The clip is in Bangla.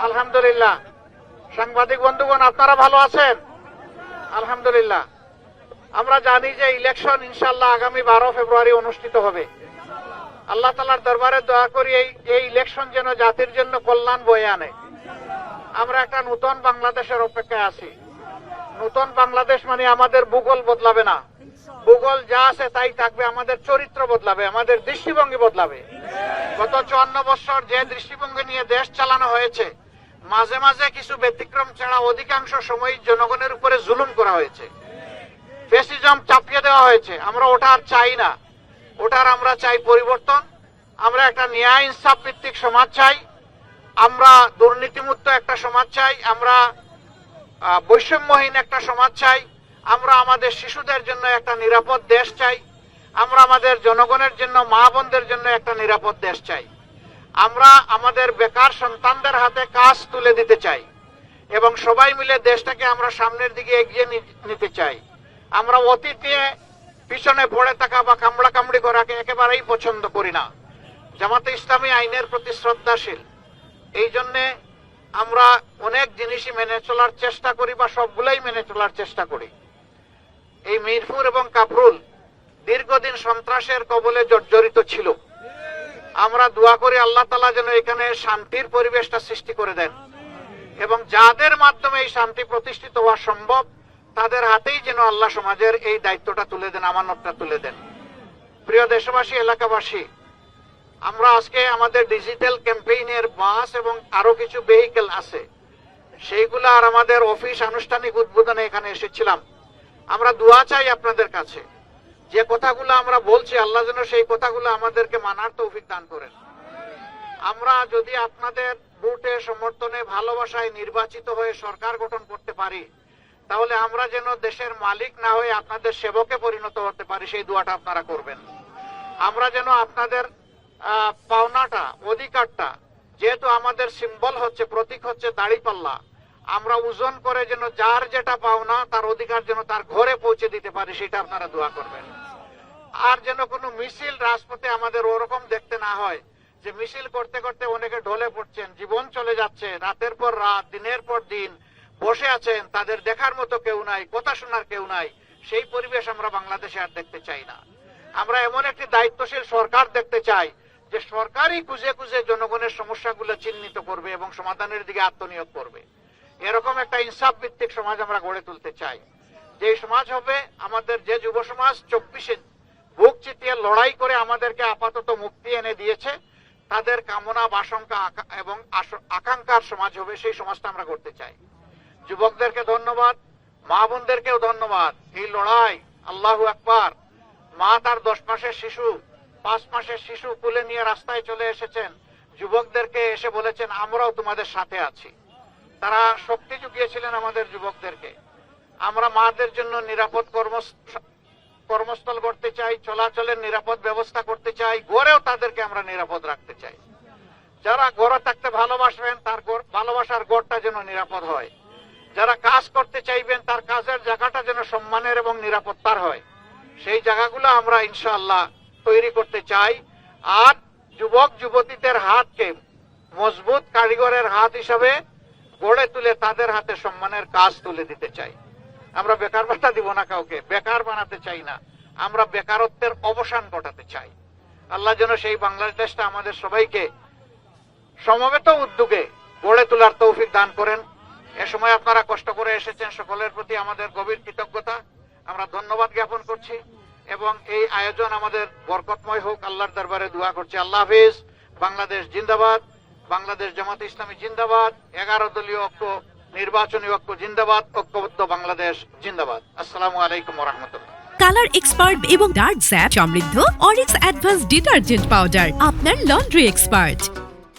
আলহামদুলিল্লাহ। সাংবাদিক বন্ধুগণ, আপনারা ভালো আছেন? আলহামদুলিল্লাহ। আমরা জানি যে ইলেকশন ইনশাআল্লাহ আগামী 12 ফেব্রুয়ারি অনুষ্ঠিত হবে। আল্লাহ তাআলার দরবারে দোয়া করি এই ইলেকশন যেন জাতির জন্য কল্যাণ বয়ে আনে। আমরা একটা নতুন বাংলাদেশের অপেক্ষায় আছি। নতুন বাংলাদেশ মানে আমাদের ভূগোল বদলাবে না, ভূগোল যা আছে তাই থাকবে, আমাদের চরিত্র বদলাবে, আমাদের দৃষ্টিভঙ্গি বদলাবে। গত 54 বছর যে দৃষ্টিভঙ্গি নিয়ে দেশ চালানো হয়েছে, মাঝে মাঝে কিছু ব্যতিক্রম ছাড়া অধিকাংশ সময় জনগণের উপরে জুলুম করা হয়েছে, ফ্যাসিজম চাপিয়ে দেওয়া হয়েছে। আমরা ওটা আর চাই না। ওটার আমরা চাই পরিবর্তন। আমরা একটা ন্যায় ইনসাফ ভিত্তিক সমাজ চাই, আমরা দুর্নীতিমুক্ত একটা সমাজ চাই, আমরা বৈষম্যহীন একটা সমাজ চাই, আমরা আমাদের শিশুদের জন্য একটা নিরাপদ দেশ চাই, আমরা আমাদের জনগণের জন্য, মা বোনদের জন্য একটা নিরাপদ দেশ চাই। আমরা আমাদের বেকার সন্তানদের হাতে কাজ তুলে দিতে চাই এবং সবাই মিলে দেশটাকে আমরা সামনের দিকে এগিয়ে নিতে চাই। আমরা অতীতে পিছনে পড়ে থাকা বা কামড়া কামড়ি করাকে একেবারেই পছন্দ করি না। জামাতে ইসলামী আইনের প্রতি শ্রদ্ধাশীল, এই জন্যে আমরা অনেক জিনিসই মেনে চলার চেষ্টা করি বা সবগুলোই মেনে চলার চেষ্টা করি। এই মিরপুর এবং কাফরুল দীর্ঘদিন সন্ত্রাসের কবলে জর্জরিত ছিল। আমরা দোয়া করি আল্লাহ তাআলা যেন এখানে শান্তির পরিবেশটা সৃষ্টি করে দেন এবং যাদের মাধ্যমে এই শান্তি প্রতিষ্ঠিত হওয়া সম্ভব তাদের হাতেই যেন আল্লাহ সমাজের এই দায়িত্বটা তুলে দেন, আমানতটা তুলে দেন। প্রিয় দেশবাসী, এলাকাবাসী, আমরা আজকে আমাদের ডিজিটাল ক্যাম্পেইনের বাস এবং আরো কিছু ভেহিকেল আছে, সেইগুলো আর আমাদের অফিস আনুষ্ঠানিক উদ্বোধনে এখানে এসেছিলাম। আমরা দোয়া চাই আপনাদের কাছে, যে কথাগুলো আমরা বলছি আল্লাহ যেন সেই কথাগুলো আমাদেরকে মানার তৌফিক দান করেন। আমরা যদি আপনাদের ভোটে, সমর্থনে, ভালোবাসায় নির্বাচিত হয়ে সরকার গঠন করতে পারি, তাহলে আমরা যেন দেশের মালিক না হয়ে আপনাদের সেবকে পরিণত হতে পারি, সেই দোয়াটা আপনারা করবেন। আমরা যেন আপনাদের পাওনাটা, অধিকারটা, যেহেতু আমাদের সিম্বল হচ্ছে, প্রতীক হচ্ছে দাড়িপাল্লা, আমরা ওজন করে যেন যার যেটা পাওনা তার অধিকার যেন তার ঘরে পৌঁছে দিতে পারি, সেটা আপনারা দোয়া করবেন। আর যেন কোনো মিছিল রাজপথে আমাদের ওরকম দেখতে না হয় যে মিছিল করতে করতে অনেকে ঢলে পড়ছেন, জীবন চলে যাচ্ছে, রাতের পর রাত, দিনের পর দিন বসে আছেন, তাদের দেখার মতো কেউ নাই, কথা শোনার কেউ নাই। সেই পরিবেশ আমরা বাংলাদেশে আর দেখতে চাই না। আমরা এমন একটি দায়িত্বশীল সরকার দেখতে চাই যে সরকারই খুঁজে খুঁজে জনগণের সমস্যাগুলো চিহ্নিত করবে এবং সমাধানের দিকে আত্মনিয়োগ করবে। এরকম একটা ইনসাফ ভিত্তিক সমাজ আমরা গড়ে তুলতে চাই। যে সমাজ হবে আমাদের, যে যুব সমাজ 24-এ বুক চিতিয়ে লড়াই করে আমাদেরকে আপাতত মুক্তি এনে দিয়েছে, তাদের কামনা, বাসঙ্কা এবং আকাঙ্ক্ষার সমাজ হবে, সেই সমাজটা আমরা করতে চাই। যুবকদেরকে ধন্যবাদ, মা বোনদেরকেও ধন্যবাদ। এই লড়াই, আল্লাহু আকবার। মা তার 10 মাসের শিশু, 5 মাসের শিশু কোলে নিয়ে রাস্তায় চলে এসেছেন, যুবকদেরকে এসে বলেছেন আমরাও তোমাদের সাথে আছি। তারা শক্তি জুগিয়েছিলেন আমাদের যুবকদেরকে। আমরা মাদের জন্য নিরাপদ কর্মস্থল করতে চাই, চলাচলের নিরাপদ ব্যবস্থা করতে চাই, গড়েও তাদেরকে আমরা নিরাপদ রাখতে চাই। যারা গড়ে থাকতে ভালোবাসবেন তার ভালোবাসার গড়টা যেন নিরাপদ হয়। যারা কাজ করতে চাইবেন তার কাজের জায়গাটা যেন সম্মানের এবং নিরাপত্তার হয়, সেই জায়গাগুলো আমরা ইনশাআল্লাহ তৈরি করতে চাই। আর যুবক যুবতীদের হাতকে মজবুত কারিগরের হাত হিসাবে গড়ে তুলে তাদের হাতে সম্মানের কাজ তুলে দিতে চাই। আমরা বেকার ভাতা দিব না কাউকে, বেকার বানাতে চাই না, আমরা বেকারত্বের অবসান ঘটাতে চাই। আল্লাহ যেন সেই বাংলাদেশটা আমাদের সবাইকে সমবেত উদ্যোগে গড়ে তোলার তৌফিক দান করেন। এ সময় আপনারা কষ্ট করে এসেছেন, সকলের প্রতি আমাদের গভীর কৃতজ্ঞতা, আমরা ধন্যবাদ জ্ঞাপন করছি এবং এই আয়োজন আমাদের বরকতময় হোক, আল্লাহর দরবারে দোয়া করছি। আল্লাহ হাফেজ। বাংলাদেশ জিন্দাবাদ, বাংলাদেশ জামাতে ইসলামী জিন্দাবাদ, 11 দলীয় ঐক্য, নির্বাচনী ঐক্য জিন্দাবাদ, ঐক্যবদ্ধ বাংলাদেশ জিন্দাবাদ। আসসালামু আলাইকুম ওয়া রাহমাতুল্লাহ। কালার এক্সপার্ট এবং ডার্ক স্যাপ সমৃদ্ধ অরিক্স অ্যাডভান্স ডিটারজেন্ট পাউডার, আপনার লন্ড্রি এক্সপার্ট।